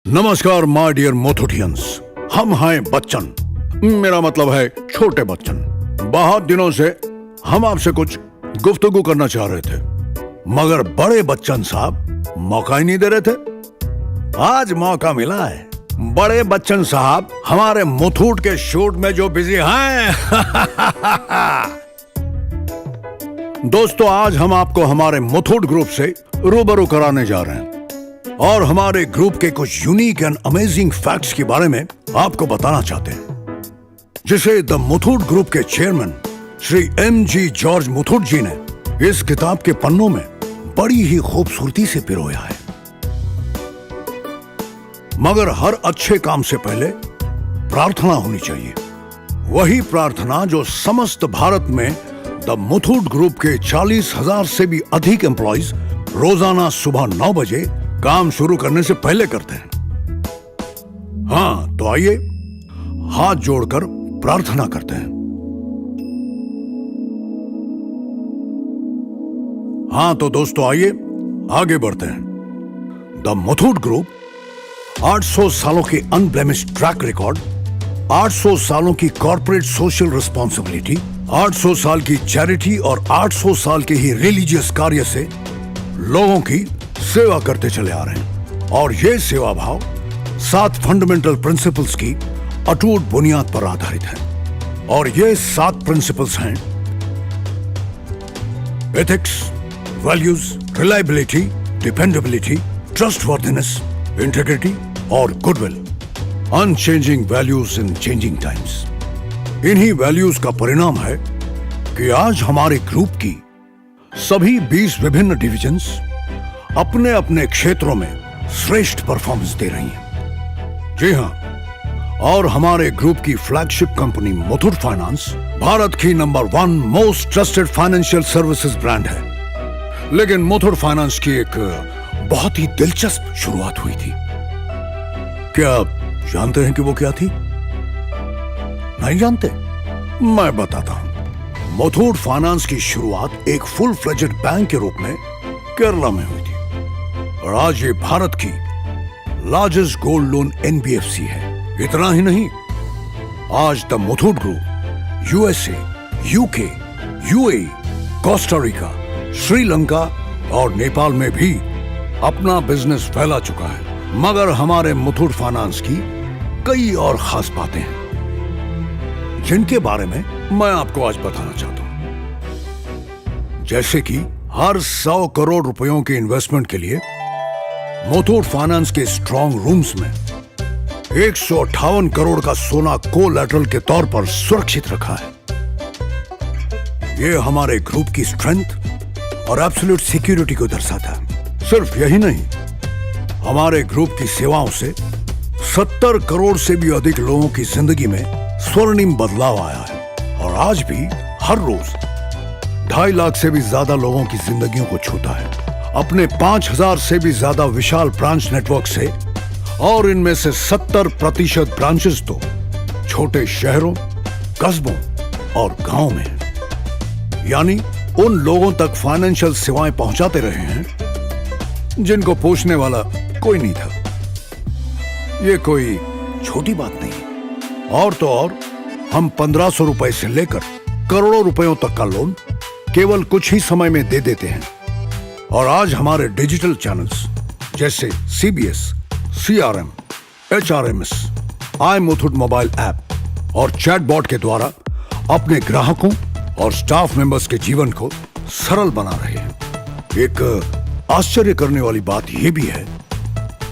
नमस्कार my dear मोथुटियंस, हम हैं बच्चन, मेरा मतलब है छोटे बच्चन। बहुत दिनों से हम आपसे कुछ गुफ्तगू करना चाह रहे थे, मगर बड़े बच्चन साहब मौका ही नहीं दे रहे थे। आज मौका मिला है। बड़े बच्चन साहब हमारे मुथूट के शूट में जो बिजी हैं। दोस्तों, आज हम आपको हमारे मुथूट ग्रुप से रूबरू कराने जा रहे हैं और हमारे ग्रुप के कुछ यूनिक एंड अमेजिंग फैक्ट्स के बारे में आपको बताना चाहते हैं, जिसे द मुथूट ग्रुप के chairman Shri M.G. George Muthoot ji ने इस किताब के पन्नों में बड़ी ही खूबसूरती से पिरोया है। मगर हर अच्छे काम से पहले प्रार्थना होनी चाहिए, वही प्रार्थना जो समस्त भारत में द मुथूट ग्रुप के 40,000 से भी अधिक एम्प्लॉइज रोजाना सुबह 9 बजे काम शुरू करने से पहले करते हैं। हाँ, तो आइए हाथ जोड़कर प्रार्थना करते हैं। हाँ तो दोस्तों, आइए आगे बढ़ते हैं। द मुथूट ग्रुप 800 सालों के अनब्लेमिश्ड ट्रैक रिकॉर्ड, 800 सालों की कॉर्पोरेट सोशल रिस्पॉन्सिबिलिटी, 800 साल की चैरिटी और 800 साल के ही रिलीजियस कार्य से लोगों की सेवा करते चले आ रहे हैं। और ये सेवा भाव 7 फंडामेंटल प्रिंसिपल्स की अटूट बुनियाद पर आधारित है। और ये 7 प्रिंसिपल्स हैं: ethics, values, reliability, dependability, trustworthiness, integrity और goodwill. Unchanging values in changing times. इन्हीं वैल्यूज का परिणाम है कि आज हमारे ग्रुप की सभी 20 विभिन्न डिविजन्स अपने अपने क्षेत्रों में श्रेष्ठ परफॉर्मेंस दे रही हैं। जी हां, और हमारे ग्रुप की flagship company Muthoot finance Bharat की number 1 most trusted financial services brand है। लेकिन मुथूट फाइनेंस की एक बहुत ही दिलचस्प शुरुआत हुई थी। क्या आप जानते हैं कि वो क्या थी? नहीं जानते? मैं बताता हूं। मुथूट फाइनेंस की शुरुआत एक फुल फ्लेजेड बैंक के रूप में केरला में हुई थी और आज ये भारत की लार्जेस्ट गोल्ड लोन NBFC है। इतना ही नहीं, आज the Muthoot group USA, UK, UAE, Costa Rica, Sri Lanka और नेपाल में भी अपना बिजनेस फैला चुका है। मगर हमारे मुथूट फाइनेंस की कई और खास बातें हैं जिनके बारे में मैं आपको आज बताना चाहता हूं। जैसे कि हर 100 करोड़ रुपयों के इन्वेस्टमेंट के लिए मुथूट फाइनेंस के स्ट्रॉन्ग रूम्स में 158 करोड़ का सोना कोलैटरल के तौर पर सुरक्षित रखा है। यह हमारे ग्रुप की स्ट्रेंथ और एब्सोल्यूट सिक्योरिटी को दर्शाता है। सिर्फ यही नहीं, हमारे ग्रुप की सेवाओं से 70 करोड़ से भी अधिक लोगों की जिंदगी में स्वर्णिम बदलाव आया है और आज भी हर रोज 2.5 लाख से भी ज्यादा लोगों की जिंदगियों को छूता है अपने 5,000 से भी ज्यादा विशाल ब्रांच नेटवर्क से। और इनमें से 70% ब्रांचेस तो छोटे शहरों, कस्बों और गांव में हैं। यानी उन लोगों तक फाइनेंशियल सेवाएं पहुंचाते रहे हैं जिनको पूछने वाला कोई नहीं था। ये कोई छोटी बात नहीं। और तो और, हम 1500 रुपए से लेकर करोड़ों रुपयों तक का लोन केवल कुछ ही समय में दे देते हैं। और आज हमारे डिजिटल चैनल्स जैसे CBS, CRM, HRMS, iMuthut mobile app और चैटबॉट के द्वारा अपने ग्राहकों और स्टाफ मेंबर्स के जीवन को सरल बना रहे हैं। एक आश्चर्य करने वाली बात यह भी है,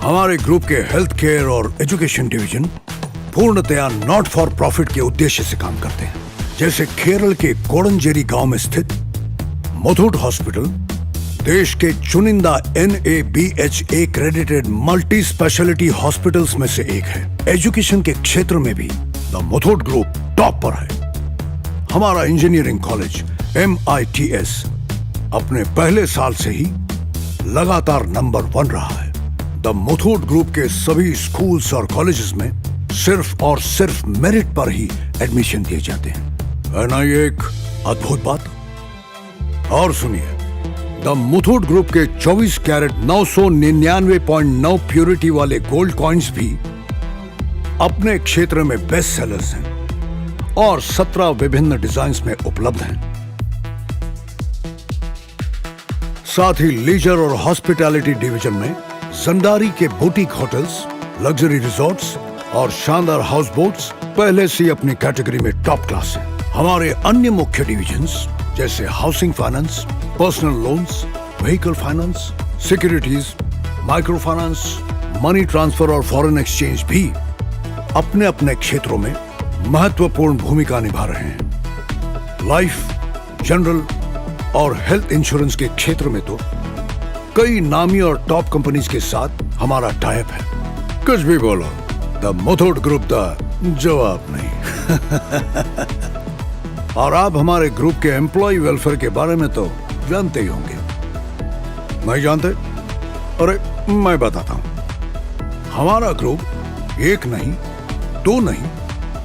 हमारे ग्रुप के हेल्थ केयर और एजुकेशन डिवीजन पूर्णतया नॉट फॉर प्रॉफिट के उद्देश्य से काम करते हैं। जैसे केरल के कोडंजेरी गांव में स्थित मुथूट हॉस्पिटल देश के चुनिंदा NABHA credited multi speciality hospitals में से एक है। एजुकेशन के क्षेत्र में भी द मुथूट ग्रुप टॉप पर है। हमारा इंजीनियरिंग कॉलेज MITS अपने पहले साल से ही लगातार नंबर 1 रहा है। द मुथूट ग्रुप के सभी स्कूल्स और कॉलेजेस में सिर्फ और सिर्फ मेरिट पर ही एडमिशन दिए जाते हैं। है ना ये एक अद्भुत बात? और सुनिए, द मुथूट ग्रुप के 24 कैरेट 999.9 प्योरिटी वाले गोल्ड कॉइन्स भी अपने क्षेत्र में बेस्ट सेलर्स हैं और 17 विभिन्न डिजाइन्स में उपलब्ध हैं। साथ ही लीजर और हॉस्पिटैलिटी डिवीजन में जंदारी के बुटीक होटल्स, लग्जरी रिजॉर्ट्स और शानदार हाउस बोट्स पहले से अपनी कैटेगरी में टॉप क्लास हैं। हमारे अन्य मुख्य डिविजन्स जैसे housing finance, personal loans, vehicle finance, securities, micro finance, money transfer और फॉरेन एक्सचेंज भी अपने अपने क्षेत्रों में महत्वपूर्ण भूमिका निभा रहे हैं। लाइफ, जनरल और हेल्थ इंश्योरेंस के क्षेत्र में तो कई नामी और टॉप कंपनीज के साथ हमारा टाइप है। कुछ भी बोलो, द मुथूट ग्रुप द जवाब नहीं। और आप हमारे ग्रुप के एम्प्लॉय वेलफेयर के बारे में तो जानते ही होंगे। नहीं जानते? अरे मैं बताता हूं। हमारा ग्रुप एक नहीं, दो नहीं,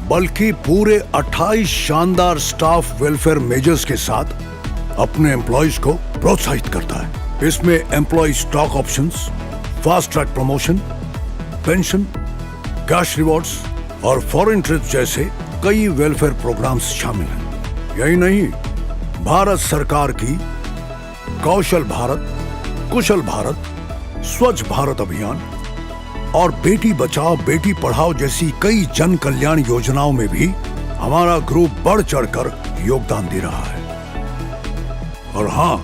बल्कि पूरे 28 शानदार स्टाफ वेलफेयर मेजर्स के साथ अपने एम्प्लॉयज को प्रोत्साहित करता है। इसमें employ stock options, fast track promotion, pension, cash rewards और फॉरेन ट्रिप जैसे कई वेलफेयर प्रोग्राम्स शामिल हैं। यही नहीं, भारत सरकार की कौशल भारत, कुशल भारत, स्वच्छ भारत अभियान और बेटी बचाओ बेटी पढ़ाओ जैसी कई जन कल्याण योजनाओं में भी हमारा ग्रुप बढ़ चढ़कर योगदान दे रहा है। और हां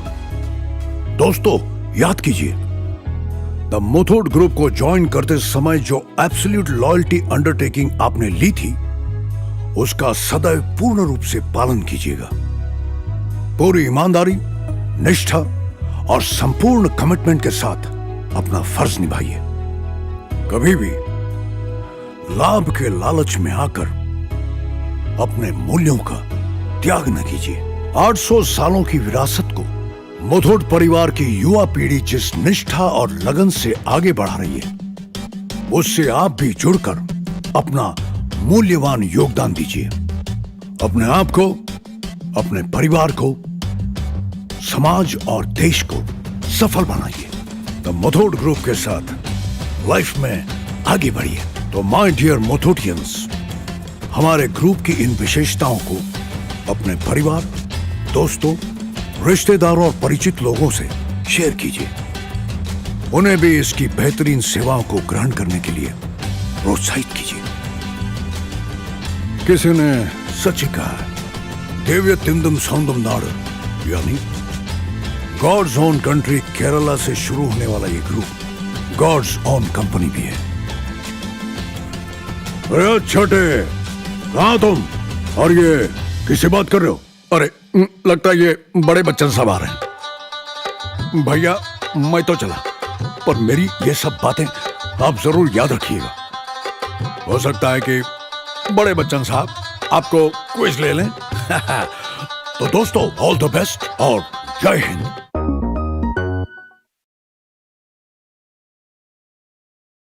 दोस्तों, याद कीजिए, द मुथूट ग्रुप को ज्वाइन करते समय जो एब्सोल्यूट लॉयल्टी अंडरटेकिंग आपने ली थी, उसका सदैव पूर्ण रूप से पालन कीजिएगा। पूरी ईमानदारी, निष्ठा और संपूर्ण कमिटमेंट के साथ अपना फर्ज निभाइए। कभी भी लाभ के लालच में आकर अपने मूल्यों का त्याग न कीजिए। 800 सालों की विरासत को मुथूट परिवार की युवा पीढ़ी जिस निष्ठा और लगन से आगे बढ़ा रही है, उससे आप भी जुड़कर अपना मूल्यवान योगदान दीजिए। अपने आप को, अपने परिवार को, समाज और देश को सफल बनाइए। द मुथूट ग्रुप के साथ लाइफ में आगे बढ़िए। तो माय डियर मुथूटियंस, हमारे ग्रुप की इन विशेषताओं को अपने परिवार, दोस्तों, रिश्तेदारों और परिचित लोगों से शेयर कीजिए। उन्हें भी इसकी बेहतरीन सेवाओं को ग्रहण करने के लिए प्रोत्साहित कीजिए। किसी ने सच ही कहा, देव्य तिंदम सौंदम नाड़, यानी गॉड्स ओन कंट्री केरला से शुरू होने वाला ये ग्रुप गॉड्स ओन कंपनी भी है। अरे छोटे, कहां तुम? और ये किससे बात कर रहे हो? अरे लगता है ये बड़े बच्चन सब आ रहे हैं। भैया मैं तो चला, पर मेरी ये सब बातें आप जरूर याद रखिएगा। हो सकता है कि बड़े बच्चन साहब आपको क्विज ले लें। तो दोस्तों, ऑल द बेस्ट और जय हिंद।